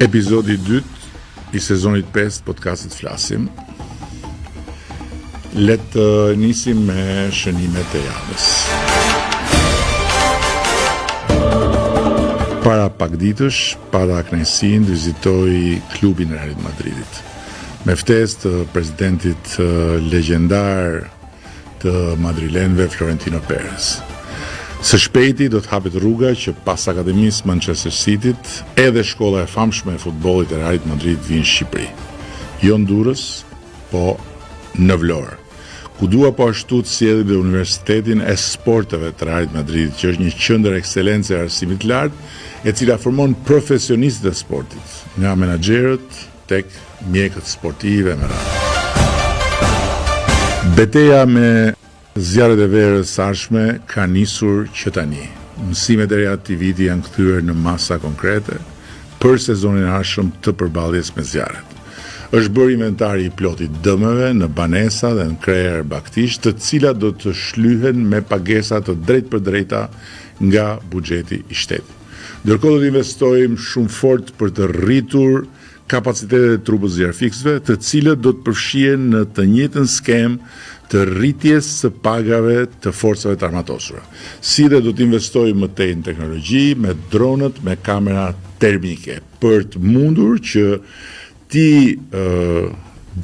Epizodi 2 i sezonit 5 podcastit Flasim. Le të nisim me shënimet e javës. Para pak ditësh, para kënaqësinë vizitoi klubin e Realit Madridit. Me ftesë të presidentit legjendar të madrilenëve Florentino Perez. Së shpejti do të hapet rruga që pas akademisë Manchester Cityt, edhe shkolla e famshme e futbollit e Realit Madrid vinë në Shqipëri. Jo në Durrës, po në Vlorë. Ku dua po ashtu të sjellë dhe Universitetin e Sporteve të Realit Madrid, që është një qendër ekselencë e arsimit të lartë, e cila formon profesionistët e sportit, nga menaxherët tek mjekët sportive me radhë. Betejë me zjarret e verës së ardhshme ka nisur që tani. Mësimet e reja të vitit janë kthyer në masa konkrete për sezonin e ardhshëm të përballjes me zjarret. Është bërë inventari i plotit dëmeve në banesa dhe në krerë baktish, të cilat do të shlyhen me pagesa të drejtpërdrejta nga buxheti i shtetit. Ndërkohë do të investojmë shumë fort për të rritur kapacitetet e trupës zjarfikësve, të cilët do të përfshihen në të njëjtën skemë të rritjes së pagave të forcave të armatosura. Si dhe do të investojmë më tej në teknologji, me dronët, me kamera termike, për të mundur që ti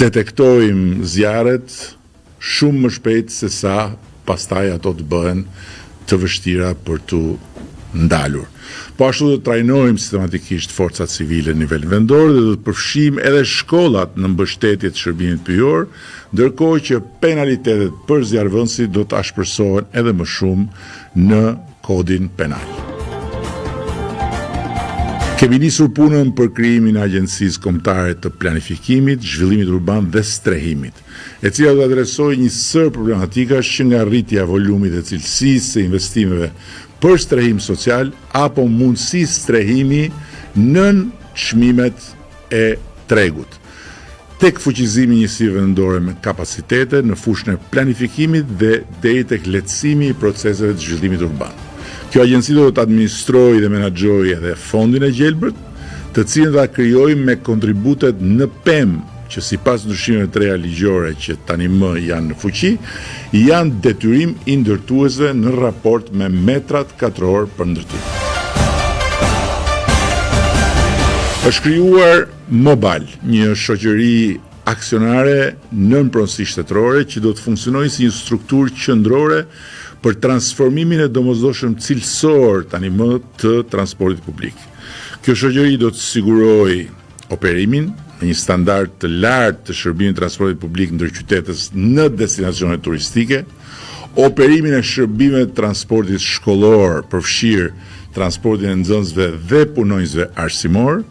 detektojmë zjarret shumë më shpejt se sa pastaj ato të bëhen të vështira për të ndalur. Po ashtu do të trajnojmë sistematikisht forcat civile në nivel vendor dhe do të përfshijmë edhe shkollat në mbështetje të shërbimit pyjor, ndërkohë që penalitetet për zjarrvënësit do të ashpërsohen edhe më shumë në kodin penal. Kemi nisur punën për krijimin e Agjencisë Kombëtare të Planifikimit, Zhvillimit Urban dhe Strehimit, e cila do të adresojë një sër problematikash që nga rritja e volumit dhe cilësisë së investimeve për strehim social apo mundësisë strehimi nën çmimet e tregut. Tek fuqizimi i njësive vendore me kapacitete në fushën e planifikimit dhe deri tek lehtësimi i proceseve të zhvillimit urban. Kjo agjenci do të administrojë dhe menaxhojë edhe fondin e gjelbërt, të cilin do ta krijojmë me kontributet në pemë, që sipas ndryshimeve të reja ligjore që tani më janë në fuqi, janë detyrim i ndërtuesve në raport me metrat katror për ndërtim. Është krijuar Mobal, një shoqëri aksionare nën pronësi shtetërore që do të funksionojë si një strukturë qendrore për transformimin e domosdoshëm cilësor tani më të transportit publik. Kjo shoqëri do të sigurojë operimin në një standard të lartë të shërbimit transportit publik ndër qytetës në destinacione turistike, operimin e shërbimeve të transportit shkollor, përfshirë transportin e nxënësve dhe punonjësve arsimor,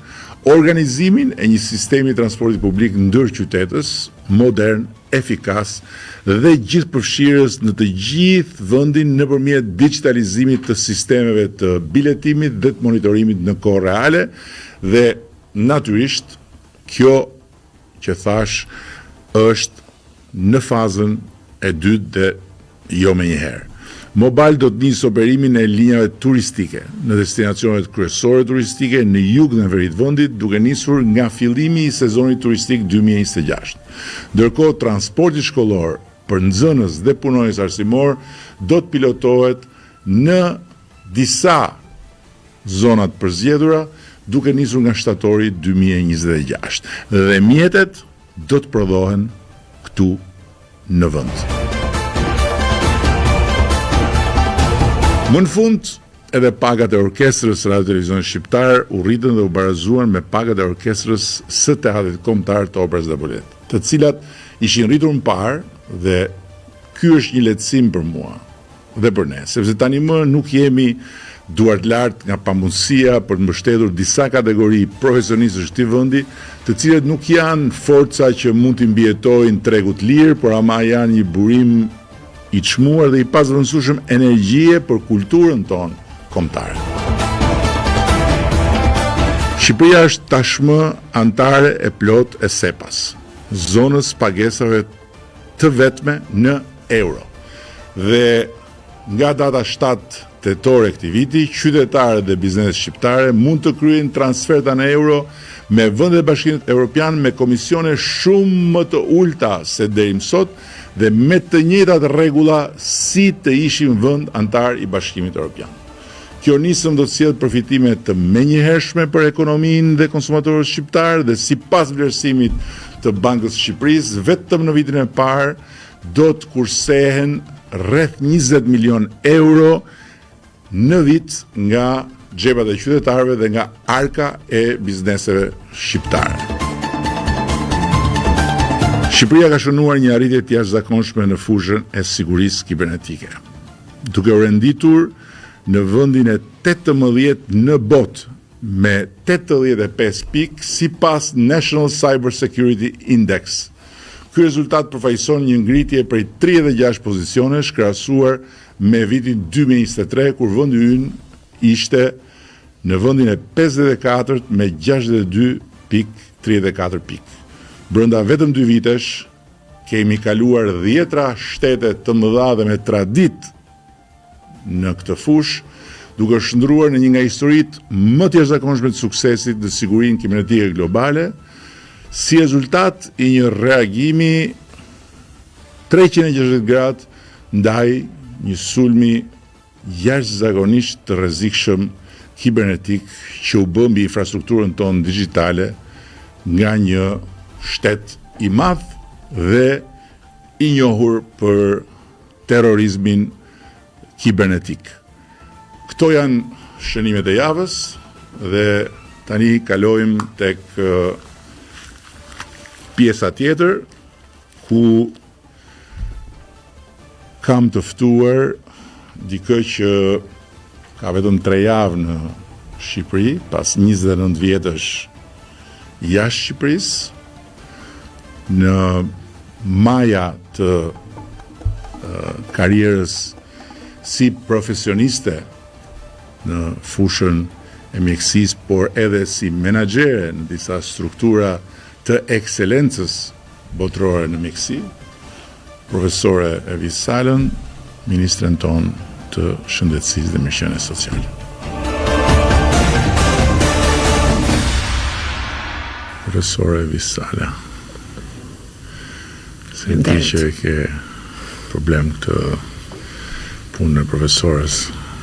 organizimin e një sistemi transportit publik ndër qytetës, modern, efikas dhe gjithëpërfshirës në të gjithë vendin nëpërmjet digitalizimit të sistemeve të biletimit dhe të monitorimit në kohë reale dhe natyrisht kjo që thash është në fazën e dytë dhe jo me njëherë. Mobal do të nisë operimin e linjave turistike në destinacionet kryesore turistike në jug dhe veri të vendit, duke nisur nga fillimi i sezonit turistik 2026. Ndërkohë transporti shkollor për nxënës dhe punonjës arsimor do të pilotohet në disa zonat përzgjedhura, duke nisur nga shtatori 2026. Dhe mjetet do të prodhohen këtu në vend. Më në fund, edhe pagat e orkestrës së Radio Televizionit Shqiptar u rritën dhe u barazuan me pagat e orkestrës së Teatrit Kombëtar të Operës dhe Baletit, të cilat ishin rritur më parë dhe ky është një lehtësim për mua dhe për ne, sepse tani më nuk jemi duart lart nga pamundësia për të mbështetur disa kategori profesionistësh të vendi, të cilët nuk janë forca që mund të mbijetojnë tregut lirë, por ama janë një burim i çmuar dhe i pasvendësueshëm energjie për kulturën tonë kombëtare. Shqipëria është tashmë antare e plot e SEPAS, zonës pagesave të vetme në euro. Dhe nga data 7 tetor e këtij viti, qytetarët dhe bizneset shqiptare mund të kryejnë transferta në euro me vendet e Bashkimit Evropian me komisione shumë më të ulta se deri më sot dhe me të njëjtat rregulla si të ishim vend antar i Bashkimit Evropian. Kjo nisëm do të sjellë përfitime të menjëhershme për ekonominë dhe konsumatorët shqiptar dhe sipas vlerësimit të Bankës së Shqipërisë, vetëm në vitin e parë do të kursehen rreth 20 milion euro në vit nga xhepat e qytetarëve dhe nga arka e bizneseve shqiptare. Shqipëria ka shënuar një arritje të jashtëzakonshme në fushën e sigurisë kibernetike, duke u renditur në vendin e 18 në botë me 85 pikë sipas National Cyber Security Index. Ky rezultat përfaqëson një ngritje prej 36 pozicionesh krahasuar me vitin 2023 kur vendi ynë ishte në vendin e 54 me 62.34 pikë. Brenda vetëm 2 vitesh kemi kaluar 10 shtete të mëdha dhe me traditë në këtë fushë, duke shndruar në një nga historitë më të jashtëzakonshme të suksesit në sigurinë kibernetike globale, si rezultat i një reagimi 360 gradë ndaj një sulmi jashtëzakonisht të rrezikshëm kibernetik që u bë mbi infrastrukturën tonë digjitale nga një shtet i madh dhe i njohur për terrorizmin kibernetik. Këto janë shënimet e javës dhe tani kalojmë tek pjesa tjetër ku kam të ftuar dikë që ka vetëm 3 javë në Shqipëri, pas 29 vjetësh jashtë Shqipërisë, në maja të karrierës si profesioniste në fushën e mjekësisë, por edhe si menaxhere në disa struktura të ekselencës botërore në mjekësi, profesore Evis Salën, ministren tonë të shëndetësisë dhe mirëqenies sociale. Profesore Evis Sala, se ti që ke problem këtë punën e profesores,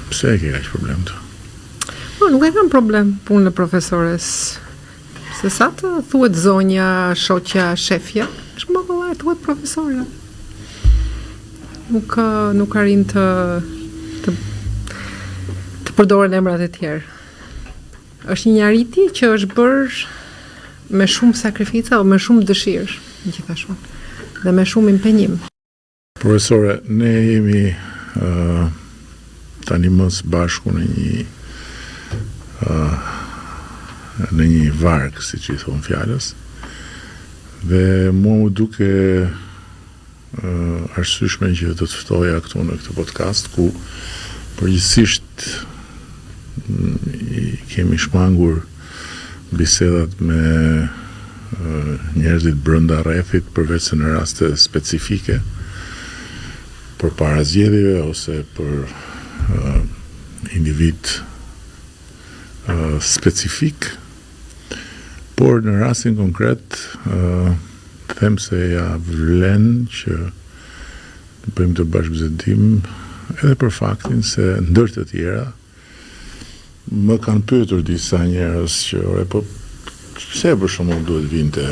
pse e ke kaq problem të? Po, nuk e kam problem punën e profesores. Se sa të thuhet zonja, shoqja, shefja, është më kollaj thuhet profesorja. Nuk arrin të përdoren emrat e tjerë. Është një arritje që është bërë me shumë sakrifica o me shumë dëshirë, gjithashtu, dhe me shumë impenjim. Profesore, ne jemi tani më së bashku në një varg, siç i thon fjalës, dhe mua më duke arsyeshme që të të ftoja këtu në këtë podcast, ku përgjithsisht kemi shmangur bisedat me njerëzit brenda rrethit, përveç se në raste specifike për para zgjedhjeve ose për individ specifik, por në rastin konkret them se ja vlen që bëjmë të bashkëbisedim edhe për faktin se ndër të tjera më kanë pyetur disa njerëz që po pse për shembull duhet vinte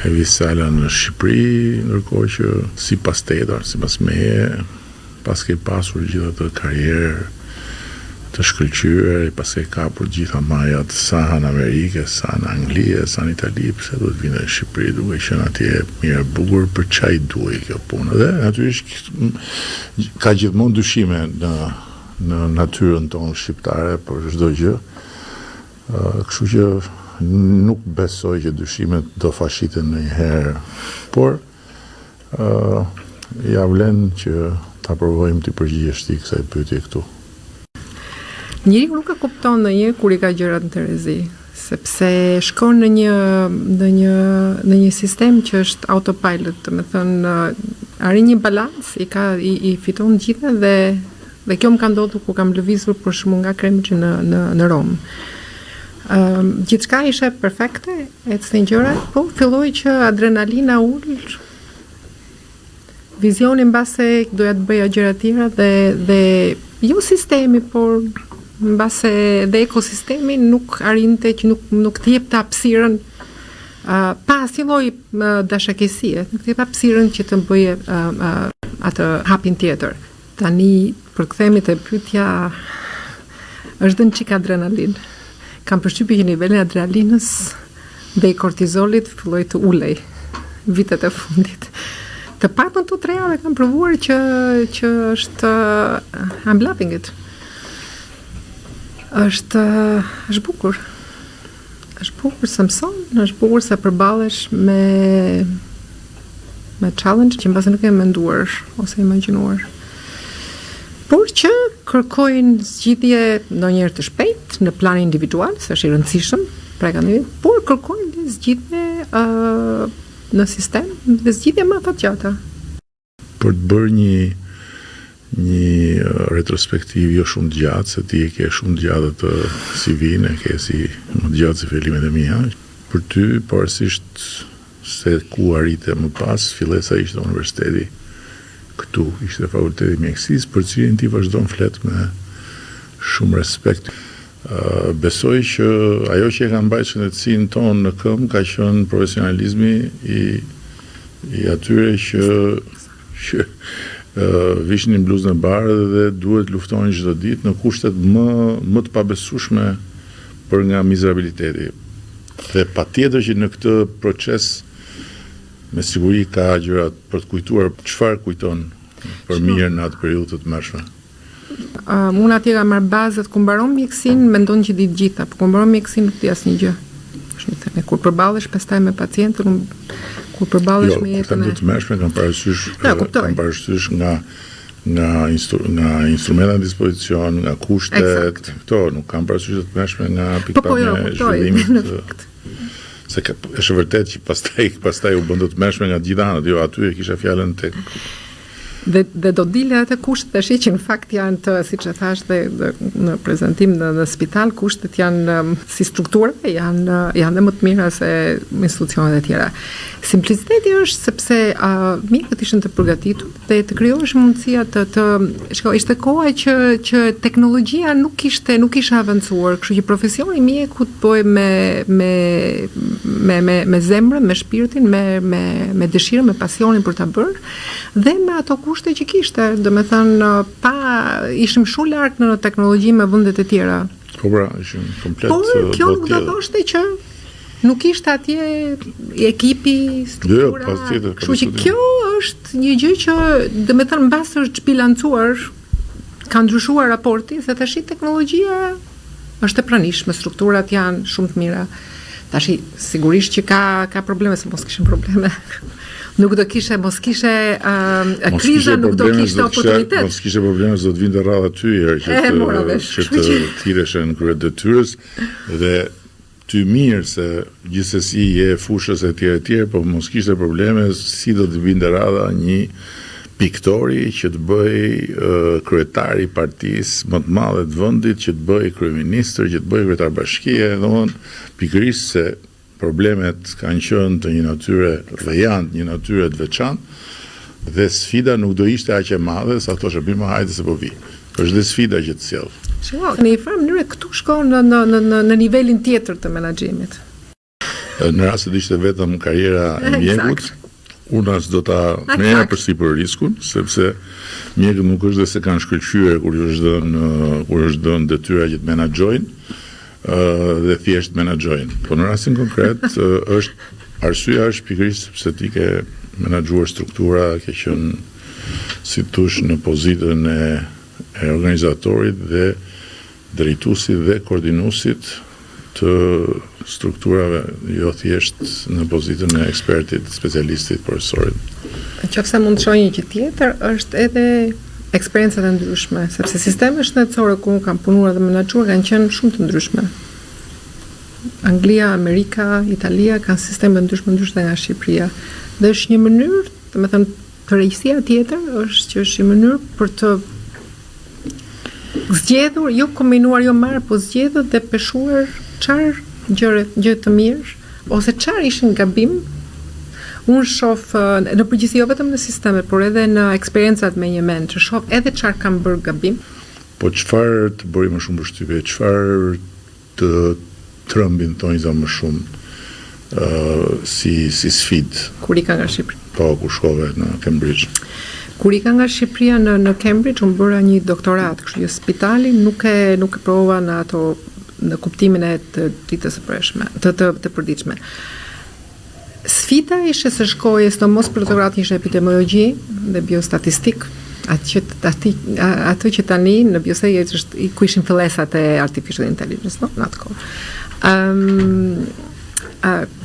Evis Sala në Shqipëri, ndërkohë që sipas tetar, sipas meje, pas ke pasur gjithë atë karrierë të shkëlqyer, pas ke kapur gjitha majat, sa në Amerikë, sa në Angli, sa në Itali, pse duhet vinte në Shqipëri, duke qenë atje mirë bukur, për çaj duhej kjo punë. Dhe natyrisht ka gjithmonë dyshime në natyrën tonë shqiptare për çdo gjë. Kështu që nuk besoj që dyshimet do fashiten ndonjëherë, por ja vlen që ta provojmë të përgjigjesh ti kësaj pyetje këtu. Njeriu nuk e kupton ndonjë kur i ka gjërat në terezi, sepse shkon në një sistem që është autopilot, do të thënë arrin një balans, i fiton gjithë dhe kjo më ka ndodhur kur kam lëvizur për shkak nga Kremlin në Rom. Gjithçka ishte perfekte, ecnin gjërat, po filloi që adrenalina ul. Vizioni mbase doja të bëja gjëra të tjera dhe jo sistemi, por mbase dhe ekosistemi nuk arrinte që nuk të jepte hapësirën pa asnjë lloj dashakesie, nuk të jep hapësirën që të bëje atë hapin tjetër. Tani përkthehemi te pyetja, është dhënë çik adrenalin. Kam përshtypjen që niveli i adrenalinës dhe i kortizolit filloi të ulej vitet e fundit. Të paktën të 3 javë kam provuar që është I'm loving it. Është bukur. Është bukur se mëson, është bukur se përballesh me challenge që mbase nuk e menduar ose imagjinuar. Por që kërkojnë zgjidhje ndonjëherë të shpejt në plan individual, se është i rëndësishëm, por kërkojnë zgjidhje në sistem dhe zgjidhje më të gjata. Për të bërë një retrospektiv jo shumë të gjatë, se ti e ke shumë të gjatë të CV-n, e ke si më të gjatë si fillimet e mia, për ty pavarësisht se ku arrite më pas, fillesa ishte universiteti këtu, ishte fakulteti mjekësisë, për cilin ti vazhdon flet me shumë respekt. Besoj që ajo që e ka mbajtur shëndetësinë tonë në këmbë ka qenë profesionalizmi i atyre që vishin bluzën e bardhë dhe duhet luftonin çdo ditë në kushtet më të pabesueshme për nga mizerabiliteti. Dhe patjetër që në këtë proces me siguri ka gjëra për të kujtuar çfarë kujton për mirë në atë periudhë të mërshme. Unë atje kam marrë bazat, kur mbaron mjekësinë, mendon që di të gjitha, por kur mbaron mjekësinë nuk di asnjë gjë. Është një thënie, kur përballesh pastaj me pacientin, kur përballesh me jetën e të mërshme, kam parasysh nga instrumenta në dispozicion, nga kushtet, këto nuk kam parasysh të mërshme nga pikpamja zhvillimit. Se është vërtet që pastaj u bën të mërshme nga gjithë anët, jo aty e kisha fjalën tek. Dhe do dile atë kushtet tash që në fakt janë të, siç e thash dhe në prezantim në spital, kushtet janë si struktura, janë dhe më të mira se institucionet e tjera. Simpliciteti është sepse mjekët ishin të përgatitur dhe të krijohesh mundësia ishte koha që teknologjia nuk ishte avancuar, kështu që profesioni mjekut bëhej me zemrën, me shpirtin, me dëshirën, me pasionin për ta bërë dhe me ato kushte që kishte, domethënë ishim shumë larg në teknologji me vendet e tjera. Po pra, ishim komplet. Por kjo nuk do thoshte që nuk ishte atje ekipi, struktura. Kështu që kjo është një gjë që domethënë mbas është zhbilancuar, ka ndryshuar raporti, se tash teknologjia është e pranishme, strukturat janë shumë të mira. Tash sigurisht që ka probleme, se mos kishin probleme. Nuk do kishe, mos kishe kriza, nuk do kishte oportunitet. Mos kishe probleme, do të vinte radha ty që të thireshe në krye detyrës dhe ty mirë se gjithsesi je fushës e tjerë, po mos kishte probleme si do të vinte radha një piktori që të bëj kryetari i partisë më të madhe të vendit, që të bëj kryeministër, që të bëj kryetar bashkie, domthonë pikërisht se problemet kanë qenë të një natyre dhe janë një natyre të veçantë dhe sfida nuk do ishte aq e madhe sa thoshë bim hajde se po vi. Është dhe sfida që të sjell. Në një farë mënyrë këtu shkon në nivelin tjetër të menaxhimit. Në rast se ishte vetëm karriera e mjekut, unë as do ta merrja përsipër riskun, sepse mjekët nuk është dhe se kanë shkëlqyer kur është dhënë detyra që të menaxhojnë dhe thjesht menaxhojnë. Po në rastin konkret arsyeja është pikërisht sepse ti ke menaxhuar struktura, ke qenë si thosh në pozitën e organizatorit dhe drejtuesit dhe koordinuesit të strukturave, jo thjesht në pozitën e ekspertit, specialistit, profesorit. Nëse mund të shoh një gjë tjetër, është edhe eksperiencat e ndryshme, sepse sistemet shëndetësore ku kam punuar dhe menaxhuar kanë qenë shumë të ndryshme. Anglia, Amerika, Italia kanë sisteme ndryshme nga Shqipëria. Dhe është një mënyrë, domethënë përgjegjësia tjetër është që është një mënyrë për të zgjedhur, jo kombinuar, jo marrë, po zgjedhur dhe peshuar çfarë gjë të mirë ose çfarë ishin gabim. Unë shoh në përgjithësi jo vetëm në sisteme, por edhe në eksperiencat me një mend, që shoh edhe çfarë kam bërë gabim. Po çfarë të bëri më shumë përshtypje, çfarë të trëmbin thonjza më shumë si sfidë? Kur i ka nga Shqipëria. Po, kur shkove në Cambridge. Kur i ka nga Shqipëria në Cambridge, unë bëra një doktorat, kështu që spitali nuk e provova në ato në kuptimin e të ditës së preshme, të përditshme. Sfida ishte se shkoje, së mos për doktorat ishte epidemiologji dhe biostatistik, atë që tani në biostaj ku ishin fillesat e artificial intelligence, no? Në atë kohë.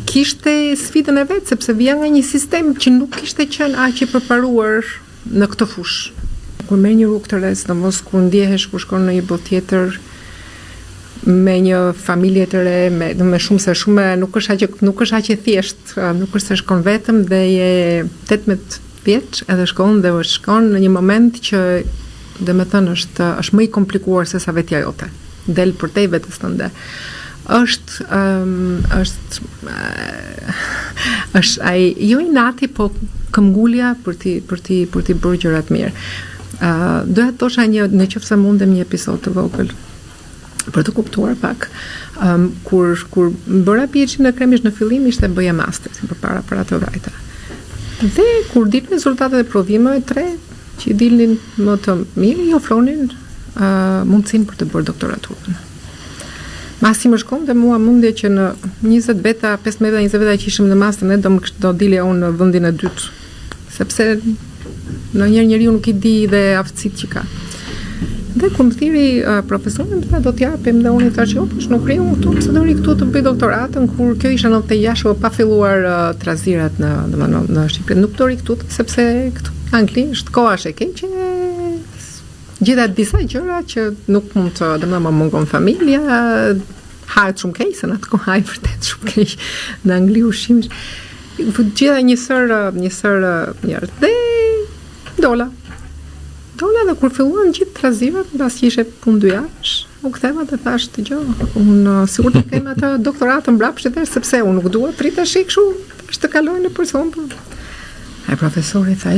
Kishte sfidën e vetë, sepse vija nga një sistem që nuk kishte qenë aq i përparuar në këtë fushë. Kur merr një rrugë të re, sidomos kur ndjehesh kur shkon në një botë tjetër, me një familje të re, me shumë nuk është aq e thjesht, nuk është se shkon vetëm dhe je 18 vjeç edhe shkon në një moment që domethënë është më i komplikuar se sa vetja jote. Del për te vetes tënde. Është ai jo inati, po këmbgulja për ti bërë gjërat mirë. Doja të thosha nëse mundem një episod të vogël për të kuptuar pak. Kur bëra PhD në Cambridge në fillim ishte bëja master përpara për ato vajta. Dhe kur dilin rezultatet e provimeve 3 që i dilnin më të mirë, i ofronin mundësinë për të bërë doktoraturën. Masi më shkon dhe mua mundje që në 15 veta që ishim në master, ne do dilja unë në vendin e dytë. Sepse ndonjëherë njeriu nuk i di dhe aftësitë që ka. Dhe kur më thiri profesorin, do t'japim dhe unë i thashë, nuk ri unë këtu, pse do ri këtu të bëj doktoratën, kur kjo isha 96 pa filluar trazirat në Shqipëri. Nuk do ri këtu, sepse këtu në Angli është koha e keqe, gjitha disa gjëra që nuk mund të, më mungon familja, hahet shumë keq, se në atë kohë hajë vërtet shumë keq në Angli ushqimesh. Gjitha një sër njerëz. Dhe dola dhe kur filluan gjithë trazirat, mbas që ishe punë 2 javësh, u ktheva dhe thash të gjë, unë sigur të kem atë doktoratën mbrapsht edhe sepse unë nuk dua të rritesh kështu, tash të kaloj në person. Ai profesori tha,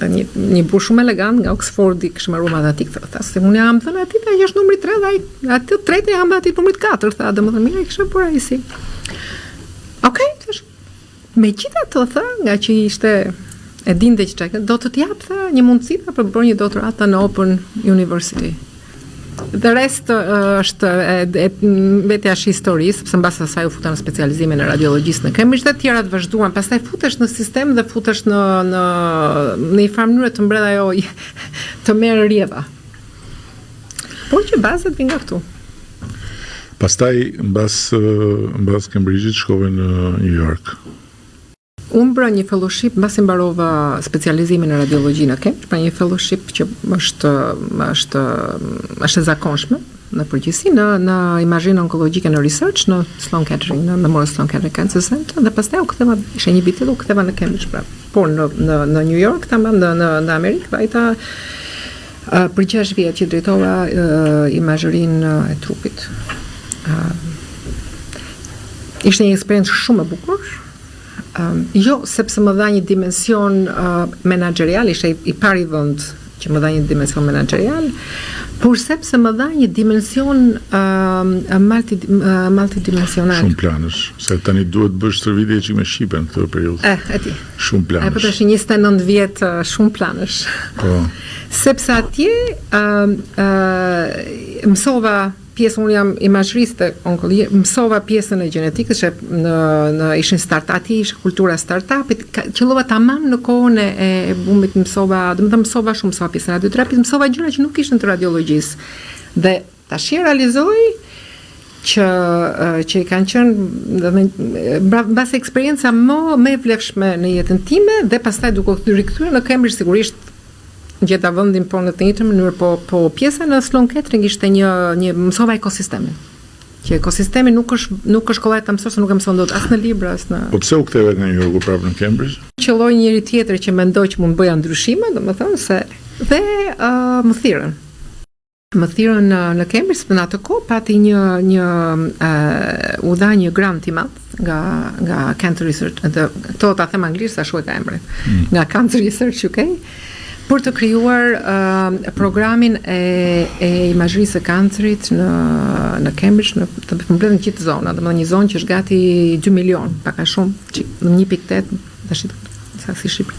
një burr shumë elegant nga Oxfordi, kishte marrë matematik, tha se unë jam thënë atij që është numri 3 dhe atë tretë jam aty numri 4, tha, domethënë mirë kishte bërë ai si. Okej, thash. Megjithatë tha, nga që ishte e dinte që do të t'jap një mundësi për të bërë një doktorat në Open University. The rest është vetja është histori, sepse mbas asaj u futa në specializimin e radiologjisë në Cambridge dhe të tjerat vazhduan. Pastaj futesh në sistem dhe futesh në një farë mënyrë të mbredh ajo të merr rrjedha. Por që bazat vijnë nga këtu. Pastaj mbas Cambridge shkove në New York. Unë bëra një fellowship, mbasi mbarova specializimin në radiologji në Cambridge, pra një fellowship që është e zakonshme në përgjithësi në imazhinë onkologjike në research në Sloan Kettering, në Memorial Sloan Kettering Cancer Center, dhe pastaj u ktheva, ishte një vit u ktheva në Cambridge pra. Por në New York, tamam në Amerikë, vajta për 6 vjet që drejtova imazhërinë e trupit. Ishte një eksperiencë shumë e bukur. Jo, sepse më dha një dimension menaxherial, ishte i pari vend që më dha një dimension menaxherial, por sepse më dha një dimension multidimensional. Shumë planësh, se tani duhet bësh stërvitje që me Shqipen këtë periudhë. E ti. Shumë planësh. Po tash 29 vjet shumë planësh. Po. Sepse atje mësova pjesën, unë jam imazhëriste onkologjie, mësova pjesën e gjenetikës, ishin startup-i, ishte kultura startup-it, qëllova tamam në kohën e bumit, mësova shumë, mësova pjesën e radioterapisë, mësova gjëra që nuk ishin të radiologjisë. Dhe tash e realizoj që i kanë qenë mbas eksperjenca më e vlefshme në jetën time dhe pastaj duke u rikthyer në Cambridge sigurisht gjeta vendin po në të njëjtën mënyrë, po pjesa në Sloan Kettering ishte një mësova ekosistemin. Që ekosistemi nuk është kollaj ta mësosh, nuk e mëson dot as në libra, as në. Po pse u ktheve nga New Yorku prapë në Cambridge? Qelloi njëri tjetër që mendoi që mund bëja ndryshime, domethënë se dhe më thirrën. më thirrën në Cambridge, në atë kohë pati u dha një grant i madh nga Cancer Research, to ta them anglisht sa shuhet emrin, nga Cancer Research UK, për të krijuar programin e imazhrisë së kancerit në Cambridge, në komplet në gjithë zonën, domethënë një zonë që është gati 2 milion, pak a shumë, në 1.8 tash si Shqipëri.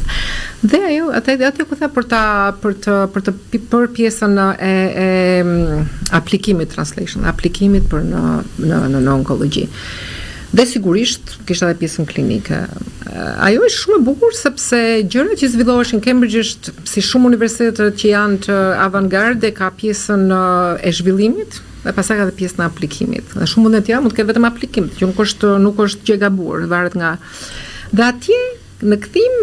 Dhe ajo atë ku tha për pjesën e aplikimit translation, aplikimit për në onkologji. Dhe sigurisht kishte edhe pjesën klinike. Ajo është shumë e bukur sepse gjërat që zhvilloheshin në Cambridge është si shumë universitetet që janë të avantgarde, ka pjesën e zhvillimit dhe pastaj ka edhe pjesën e aplikimit. Dhe shumë mund të mund të ketë vetëm aplikim, që nuk është gjë e gabuar, varet nga. Dhe atje në kthim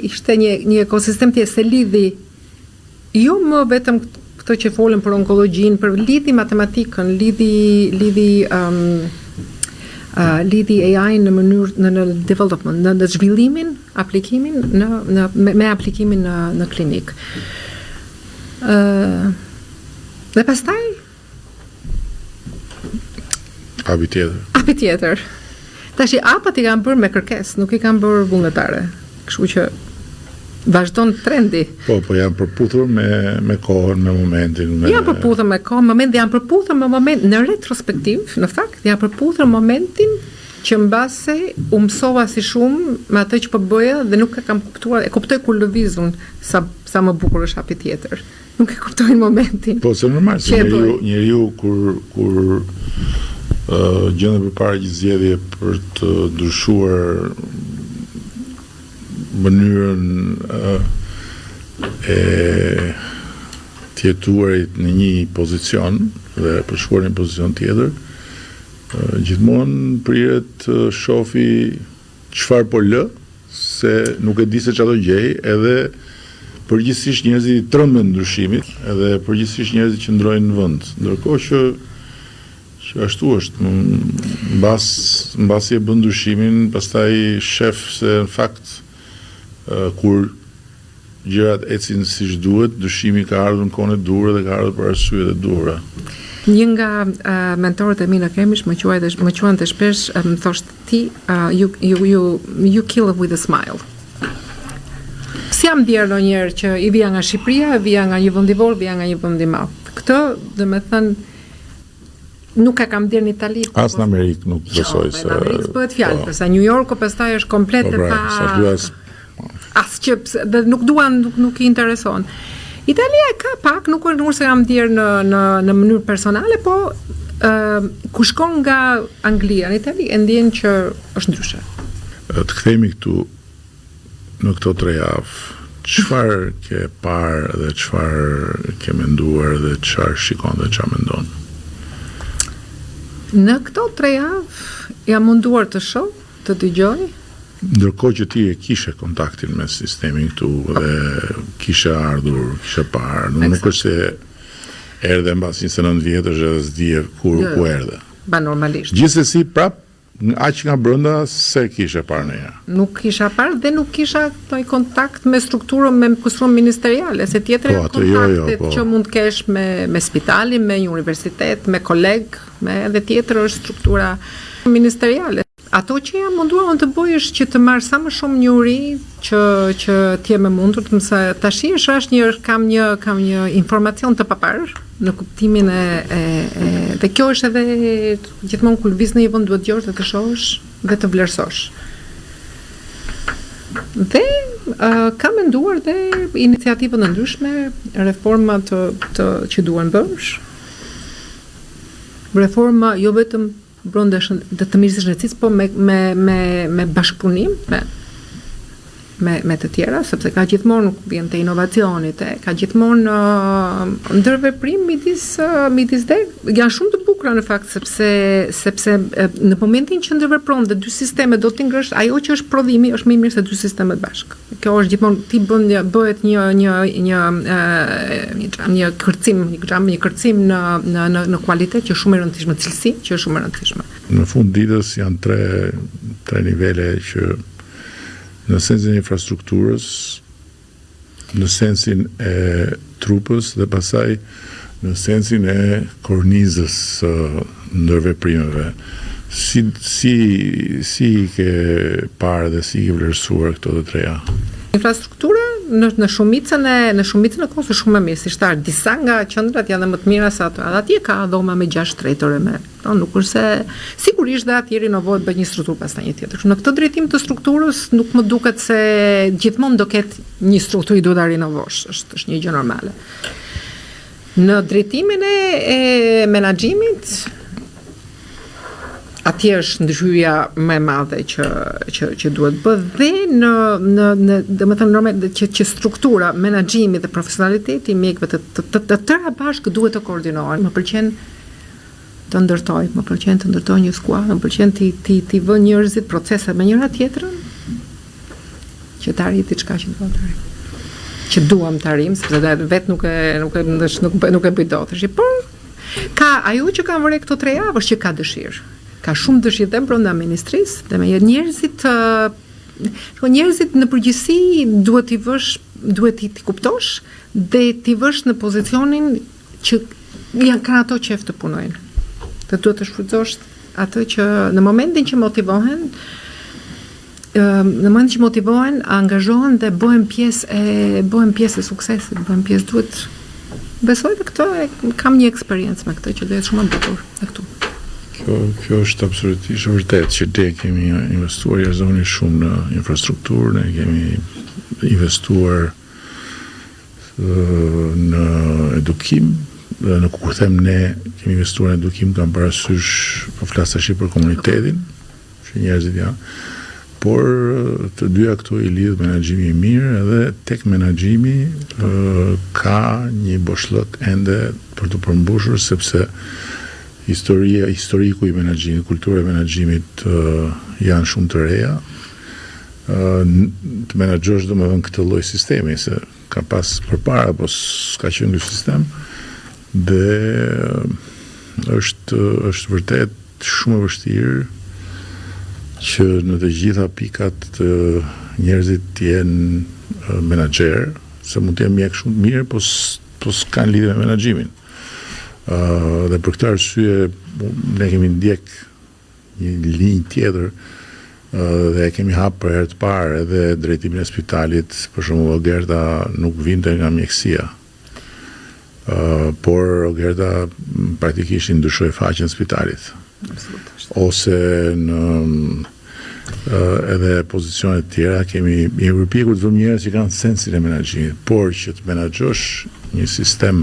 ishte një ekosistem tjetër se lidhi jo më vetëm këto që folën për onkologjinë, për lidhi matematikën, lidhi AI në mënyrë në development, në zhvillimin, aplikimin me aplikimin në klinik. Dhe pastaj Hapi tjetër. Tash apat i kanë bërë me kërkesë, nuk i kanë bërë vullnetare. Kështu që vazhdon trendi. Po janë përputhur me kohën, me momentin. Janë përputhur me kohën, janë përputhur me momentin në retrospektiv, në fakt, janë përputhur momentin që mbase u mësova si shumë me atë që po bëja dhe nuk e kam kuptuar, e kuptoj kur lëvizun sa më bukur është hapi tjetër. Nuk e kuptoj në momentin. Po se normal, se njeriu kur gjendë përpara një zgjedhje për të ndryshuar mënyrën e të jetuarit në një pozicion dhe për shkuar në një pozicion tjetër, gjithmonë priret shofi çfarë po lë, se nuk e di se çfarë do gjej, edhe përgjithsisht njerëzit i trembën ndryshimit, edhe përgjithsisht njerëzit që ndrojnë në vend. Ndërkohë që ashtu është, mbasi e bën ndryshimin, pastaj shef se në fakt kur gjërat ecin siç duhet, ndryshimi ka ardhur në kohën e duhur dhe ka ardhur për arsye të duhura. Një nga mentorët e mi në Cambridge më quante shpesh, më thoshte ti, you kill it with a smile. Si jam ndjerë ndonjëherë që i vija nga Shqipëria, vija nga një vend i vogël, vija nga një vend i madh. Këtë, domethënë, nuk e kam dirë në Itali. As në Amerikë nuk besoj se. Në Amerikë bëhet fjalë, përsa New Yorku pastaj është komplet e pa. Asgjë, dhe nuk i intereson. Italia ka pak, nuk se kam dirë në mënyrë personale, po ku shkon nga Anglia në Itali, e ndjen që është ndryshe. Të kthehemi këtu në këto 3 javë. Çfarë ke parë dhe çfarë ke menduar dhe çfarë shikon dhe çfarë mendon? Në këto 3 javë jam munduar të shoh, të dëgjoj. Ndërkohë që ti e kishe kontaktin me sistemin këtu dhe kishe ardhur, kishe parë, nuk është se erdhe mbas 29 vjetësh edhe s'dije ku erdhe. Ba normalisht. Gjithsesi prap aq nga brenda se kishe parë ndonjëherë. Nuk kisha parë dhe nuk kisha kontakt me strukturën, me kushtron ministeriale, se tjetër kontaktet që mund të kesh me spitalin, me një universitet, me koleg, edhe tjetër është struktura ministeriale. Ato që jam munduar unë të bëj është që të marr sa më shumë njohuri që t'jem e mundur të mësoj. Tashi kam një informacion të papar në kuptimin dhe kjo është edhe gjithmonë kur lëviz në një vend duhet dëgjosh dhe të shohësh dhe të vlerësosh. Dhe kam menduar dhe iniciativa të ndryshme, reforma që duhen bërsh. Reforma jo vetëm brenda të mirësisë shëndetësisë, po me bashkëpunim me të tjera, sepse ka gjithmonë vjen te inovacionit, ka gjithmonë ndërveprim midis dhe janë shumë të bukura në fakt sepse në momentin që ndërvepron dhe dy sisteme do të ngrësh, ajo që është prodhimi është më mirë se dy sistemet bashkë. Kjo është gjithmonë ti bëhet një kërcim në kualitet që shumë e rëndësishme, cilësi që është shumë e rëndësishme. Në fund ditës janë tre nivele që në sensin e infrastrukturës, në sensin e trupës dhe pasaj në sensin e kornizës ndërveprimeve. Si ke parë dhe si ke vlerësuar këto të treja? Infrastruktura në shumicën e kohës është shumë e mirë, si shtar, disa nga qendrat janë më të mira se ato. Atje ka dhoma me 6 tretore me. Nuk është se sigurisht dhe atje rinovohet bëhet një strukturë pastaj një tjetër. Në këtë drejtim të strukturës nuk më duket se gjithmonë do ketë një strukturë duhet ta rinovosh, është një gjë normale. Në drejtimin e menaxhimit atje është ndryshja më e madhe që duhet bëhet dhe domethënë normal që struktura, menaxhimi dhe profesionaliteti i mjekëve të tëra bashkë duhet të koordinohen. Më pëlqen të ndërtoj një skuadër, më pëlqen ti vë njerëzit procese me njëra tjetrën që të arrijë diçka që do të arrijë. Që duam të arrijmë, sepse vetë nuk e bëj dot. Por ka ajo që kanë vënë këto 3 javë është që ka dëshirë. Ka shumë dëshirë dhe brenda ministrisë dhe me njerëzit në përgjithësi duhet t'i kuptosh dhe t'i vësh në pozicionin që kanë ato qef të punojnë. Dhe duhet të shfrytëzosh atë që në momentin që motivohen, angazhohen dhe bëhen pjesë e suksesit, bëhen pjesë duhet. Besoj dhe këtë kam një eksperiencë me këtë që do jetë shumë e bukur me këtu. Kjo është absolutisht vërtet që ne kemi investuar jashtëzakonisht shumë në infrastrukturë, ne kemi investuar në edukim, dhe në kur them ne kemi investuar në edukim kam parasysh po flas tash për komunitetin, që njerëzit janë, por të dyja këto i lidh menaxhimi i mirë edhe tek menaxhimi ka një boshllëk ende për të përmbushur sepse historiku i menaxhimit, kultura e menaxhimit janë shumë të reja. Të menaxhosh domethënë këtë lloj sistemi se ka pas përpara apo s'ka qenë ky sistem dhe është vërtet shumë e vështirë që në të gjitha pikat njerëzit të jenë menaxher, se mund të jenë mjek shumë mirë, po s'kan lidhje me menaxhimin. Dhe për këtë arsye ne kemi ndjek një linjë tjetër dhe e kemi hapë për herë të parë edhe drejtimin e spitalit, për shembull Ogerta nuk vinte nga mjekësia, por Ogerta praktikisht i ndryshoi faqen e spitalit. Ose në edhe pozicionet tjera kemi përpjekur të vëmë njerëz që kanë sensin e menaxhimit, por që të menaxhosh një sistem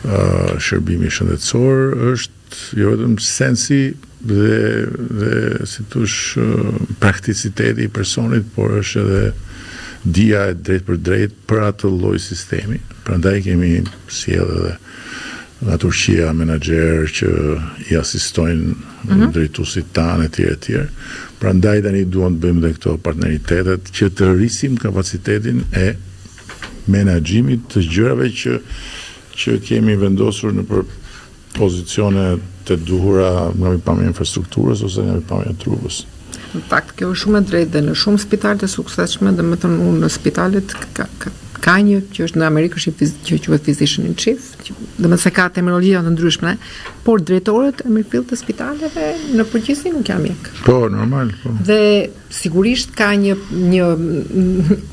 shërbimi shëndetësor është jo vetëm sensi dhe si thosh praktikiteti i personit, por është edhe dia e drejt për drejt për atë lloj sistemi. Prandaj kemi sjellë edhe nga Turqia menaxher që i asistojnë drejtuesit tanë etj. Prandaj tani duam të bëjmë edhe këto partneritetet që të rrisim kapacitetin e menaxhimit të gjërave që kemi vendosur në pozicione të duhura nga pikpamja e infrastrukturës ose nga pikpamja e trupës. Në fakt, kjo është shumë e drejtë dhe në shumë spitale të suksesshme, domethënë unë në spitalet ka një që është në Amerikë që quhet physician in chief, domethënë se ka terminologji të ndryshme, por drejtorët e mirëfill të spitaleve në përgjithësi nuk janë mjek. Po, normal, po. Dhe sigurisht ka një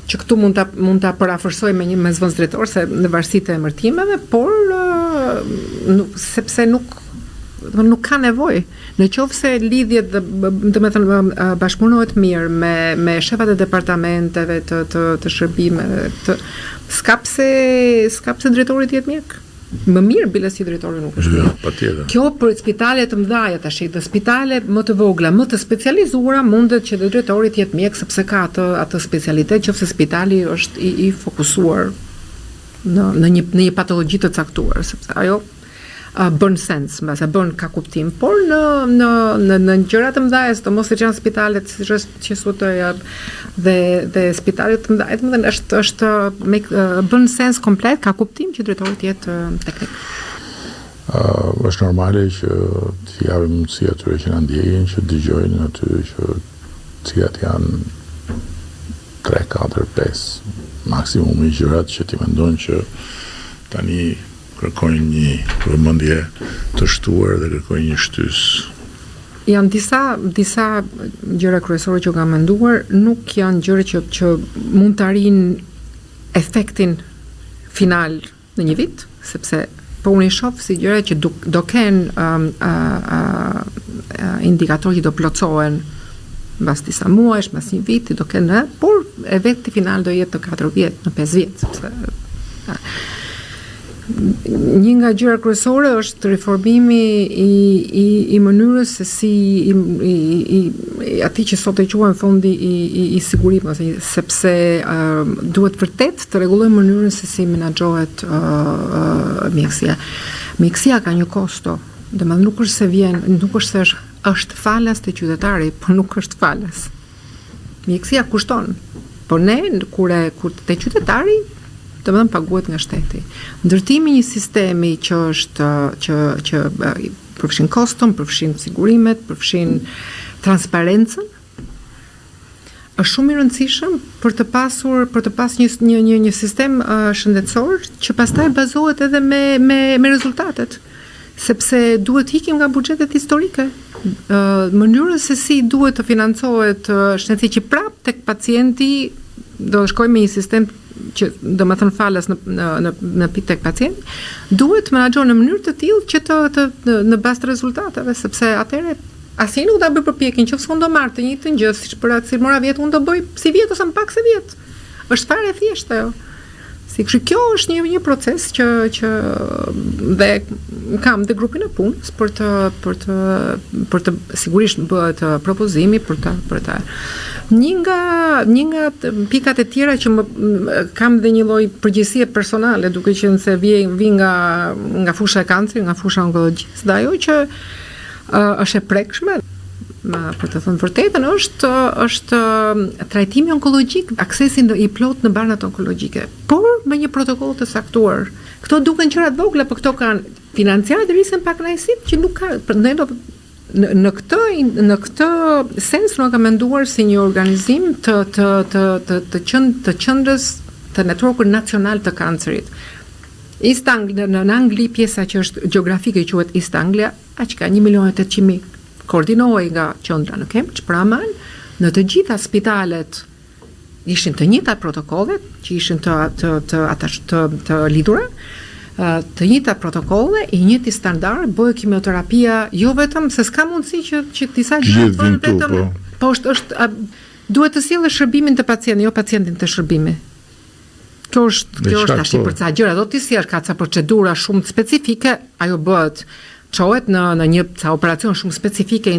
që këtu mund ta parafërsoj me zvëndës drejtor se në varësi të emërtimeve, por sepse nuk ka nevojë. Në qoftë se lidhjet domethënë bashkëpunohet mirë me shefat e departamenteve të shërbimeve, s'ka pse drejtori të jetë mjek. Më mirë bile si drejtori nuk është mirë. Patjetër. Kjo për spitale të mëdha tash, dhe spitale më të vogla, më të specializuara mundet që drejtori të jetë mjek sepse ka atë specialitet, qoftë se spitali është i fokusuar në një patologji të caktuar, sepse ajo bën sens, mbase ka kuptim, por në gjëra të mëdha, sidomos që janë spitalet siç është që thotë dhe spitalet të mëdha, është bën sens komplet, ka kuptim që drejtori të jetë teknik. Është normale që të japim mundësi atyre që na ndjekin, që dëgjojnë aty që cilat janë 3, 4, 5 maksimumi gjërat që ti mendon që tani kërkojnë një vëmendje të shtuar dhe kërkojnë një shtys. Janë disa gjëra kryesore që kam menduar, nuk janë gjëra që mund të arrijnë efektin final në një vit, sepse po unë i shoh si gjëra që do kenë indikatorë që do plotësohen mbas disa muajsh, mbas një viti do kenë, por efekti final do jetë në 4 vjet, në 5 vjet, sepse një nga gjëra kryesore është reformimi i mënyrës se si atij që sot e quajmë fondi i sigurimit, sepse duhet vërtet të rregullojmë mënyrën se si menaxhohet mjekësia. Mjekësia ka një kosto, domethënë nuk është se vjen, nuk është se është falas të qytetarit, por nuk është falas. Mjekësia kushton, por ne kur te qytetari domethënë paguhet nga shteti. Ndërtimi i një sistemi që është që përfshin koston, përfshin sigurimet, përfshin transparencën, është shumë i rëndësishëm për të pas një sistem shëndetësor që pastaj bazohet edhe me rezultatet, sepse duhet ikim nga buxhetet historike. Mënyrës se si duhet të financohet shëndetësia që prap tek pacienti do shkojmë me një sistem që do të thënë falas në pikë tek pacienti, duhet menaxhuar në mënyrë të tillë që të në bazë të rezultateve, sepse atëherë asnjë nuk do bëj përpjekjen që unë do marr të njëjtën gjë siç për atë si mora vjet unë do bëj si vjet ose më pak se vjet. Është fare thjeshtë ajo. Si kjo është një proces që dhe kam dhe grupin e punës për të sigurisht bëhet propozimi për të. Një nga pikat e tjera që kam dhe një lloj përgjegjësie personale, duke qenë se vi nga fusha e kancerit, nga fusha onkologjisë, dhe ajo që është e prekshme, për të thënë vërtetën, është trajtimi onkologjik, aksesi i plot në banat onkologjike, por me një protokoll të saktuar. Këto duken gjëra të vogla, por këto kanë financiar risen pak kënaqësitë që nuk ka. Në këtë sens nuk kam menduar si një organizim të qendrës të networkut nacional të kancerit. East Anglia, në Angli, pjesa që është gjeografike quhet East Anglia, aq ka 1.800.000. Koordinohej nga qendra në Cambridge, pra në të gjitha spitalet ishin të njëjta protokollet që ishin të lidhura, të njëjta protokolle, i njëjti standard, bëhet kimioterapia, jo vetëm se s'ka mundësi që disa gjëra bëhen vetëm, po është duhet të sjellë shërbimin të pacientit, jo pacientin të shërbimit. Kjo është tash për ca gjëra, do të sjellësh ka ca procedura shumë specifike, ajo bëhet çohet në një ca operacion shumë specifike,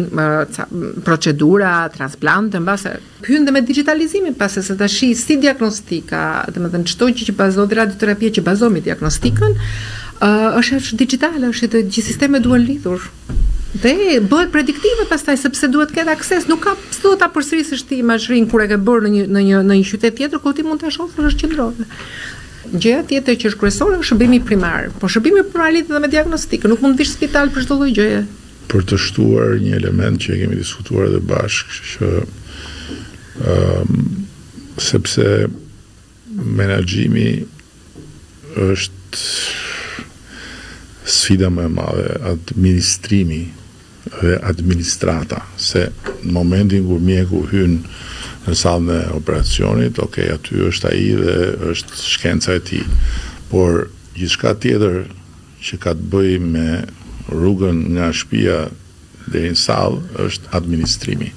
procedura, transplante, mbase hyn dhe me digitalizimin, pasi se tash si diagnostika, domethënë çdo gjë që bazohet radioterapia që bazohet me diagnostikën, është digjitale, është të gjithë sistemet duhen lidhur. Dhe bëhet prediktive pastaj sepse duhet të ketë akses, nuk ka s'do ta përsërisësh ti imazhin kur e ke bërë në një qytet tjetër, ku ti mund ta shohësh është qendrore. Gjëja tjetër që është kryesore është shërbimi primar, po shërbimi primar lidhet edhe me diagnostikën, nuk mund të vish në spital për çdo lloj gjëje. Për të shtuar një element që kemi diskutuar edhe bashkë, që sepse menaxhimi është sfida më e madhe, administrimi dhe administrata, se në momentin kur mjeku hyn në sallën e operacionit, aty është ai dhe është shkenca e tij. Por gjithçka tjetër që ka të bëjë me rrugën nga shtëpia deri në sallë është administrimi.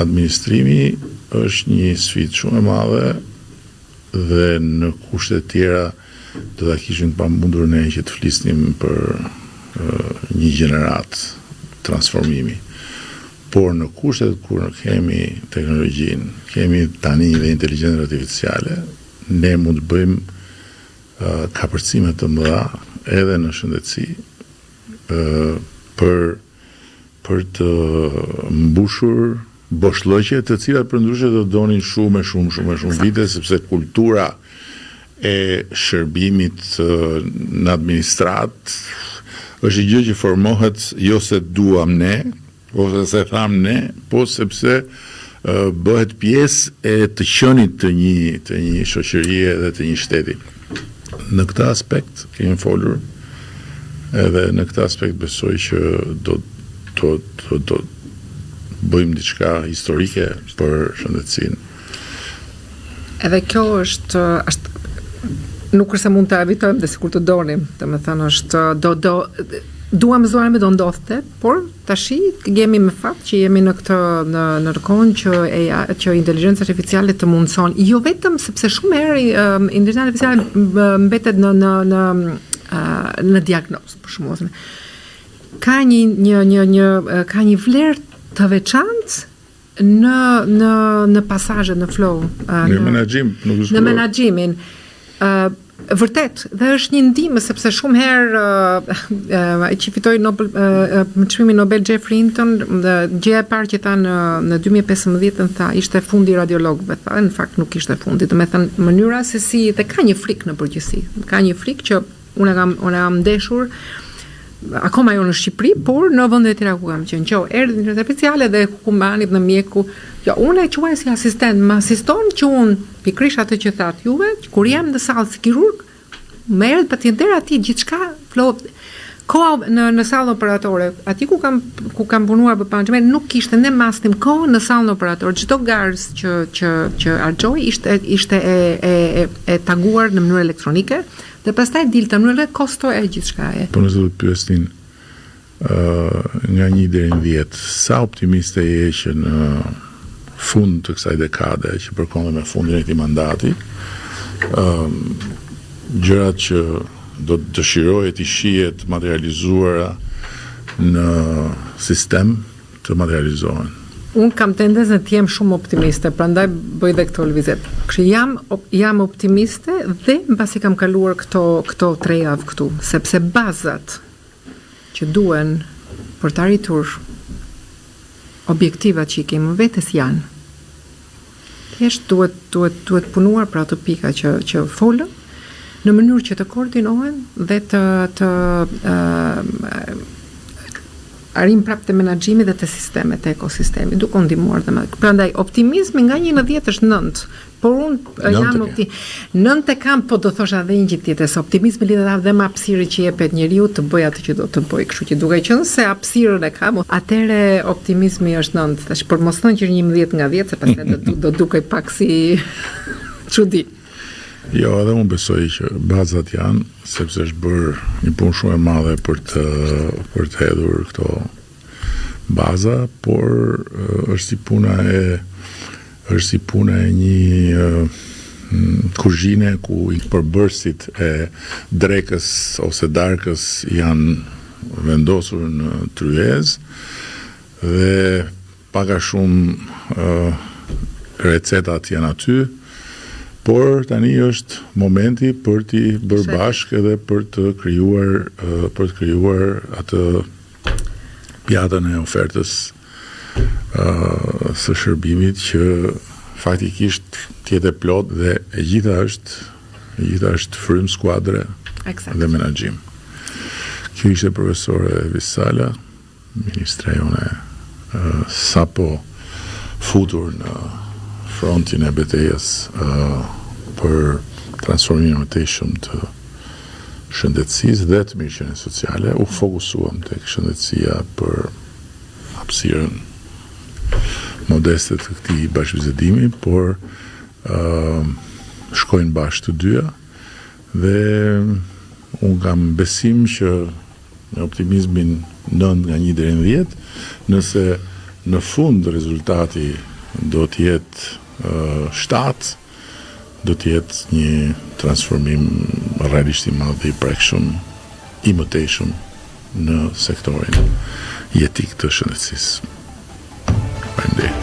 Administrimi është një sfidë shumë e madhe dhe në kushte të tjera do ta kishim të pamundur ne që të flisnim për një gjenerat transformimi. Por në kushtet kur kemi teknologjinë, kemi tani dhe inteligjencën artificiale, ne mund të bëjmë kapërcime të mëdha edhe në shëndetësi për të mbushur boshllëqe të cilat përndryshe do donin shumë vite, sepse kultura e shërbimit në administrat është gjë që formohet jo se duam ne, ose se tham ne, po sepse bëhet pjesë e të qenit të një shoqërie dhe të një shteti. në këtë aspekt kemi folur, edhe në këtë aspekt besoj që do bëjmë diçka historike për shëndetësinë. Edhe kjo është nuk është se mund të evitojmë dhe sikur të donim, domethënë është duam zëra me do ndodhte, por tashi jemi me fat që jemi në këtë në kohën që inteligjenca artificiale të mundson, jo vetëm sepse shumë herë inteligjenca artificiale mbetet në diagnozë, për shembull. Ka një vlerë të veçantë në pasazhet, në flow, në menaxhim, në menaxhimin. Vërtet, dhe është një ndihmë sepse shumë herë që fitoi çmimin Nobel Jeffrey Hinton, gjëja e parë që tha në 2015 tha ishte fundi radiologëve, tha, në fakt nuk ishte fundi, domethënë mënyra se si dhe ka një frikë në përgjithësi. Ka një frikë që unë kam ndeshur akoma jo në Shqipëri, por në vende të tjera ku kam qenë, që erdhi inteligjenca artificiale dhe humanit në mjeku. Jo, unë e quaj si asistent, më asiston që unë pikërisht atë që thatë juve, kur jam në sallë si kirurg, më erdhi pacientera aty gjithçka flow. Koha në sallën operatore, aty ku kam punuar për panxhimet, nuk kishte ne mastim kohë në sallën operatore. Çdo garz që harxoi ishte e taguar në mënyrë elektronike. Dhe pastaj dilte në mënyrë kostoj e gjithçka e. Po nëse do të pyesnin nga 1 deri në 10, sa optimiste je që në fund të kësaj dekade që përkon me fundin e këtij mandati, gjërat që do të dëshiroje të shihet materializuara në sistem të materializohen? Unë kam tendencën të jem shumë optimiste, prandaj bëj dhe këto lëvizje. Jam optimiste dhe mbasi kam kaluar këto 3 javë këtu, sepse bazat që duhen për të arritur objektivat që i kemi vetes janë. Thjesht duhet punuar për ato pika që folëm në mënyrë që të koordinohen dhe të arrim prapë të menaxhimit dhe të sistemet, të ekosistemi, duke u ndihmuar dhe prandaj optimizmi nga 1 në 10 është 9. Por unë jam optimist. 9 e kam, po do thosha edhe një gjë tjetër, se optimizmi lidhet dhe me hapësirën që jepet njeriu të bëjë atë që do të bëjë, kështu që duke qenë se hapësirën e kam, atëre optimizmi është 9. Tash për mos thënë që 11 nga 10, se pastaj do dukej pak si çudi. Jo, edhe unë besoj që bazat janë, sepse është bërë një punë shumë e madhe për të hedhur këto baza, por është si puna e një kuzhine ku i përbërësit e drekës ose darkës janë vendosur në tryezë dhe paka shumë recetat janë aty, por tani është momenti për t'i bërë bashkë edhe për të krijuar atë pjatën e ofertës së shërbimit që faktikisht tjetë plot dhe e gjitha është frym skuadre dhe menaxhim. Kjo ishte profesore Visala, ministre jone sapo futur në frontin e betejës për transformimin e mëtejshëm të shëndetësisë dhe të mirëqenies sociale, u fokusuam tek shëndetësia për hapësirën modeste të këtij bashkëbisedimi, por shkojnë bashkë të dyja dhe unë kam besim që me optimizmin 9 nga 1 deri në 10, nëse në fund rezultati do të jetë 7, do të jetë një transformim realisht i madh i prekshëm, i mëtejshëm në sektorin jetik të shëndetësisë. Faleminderit.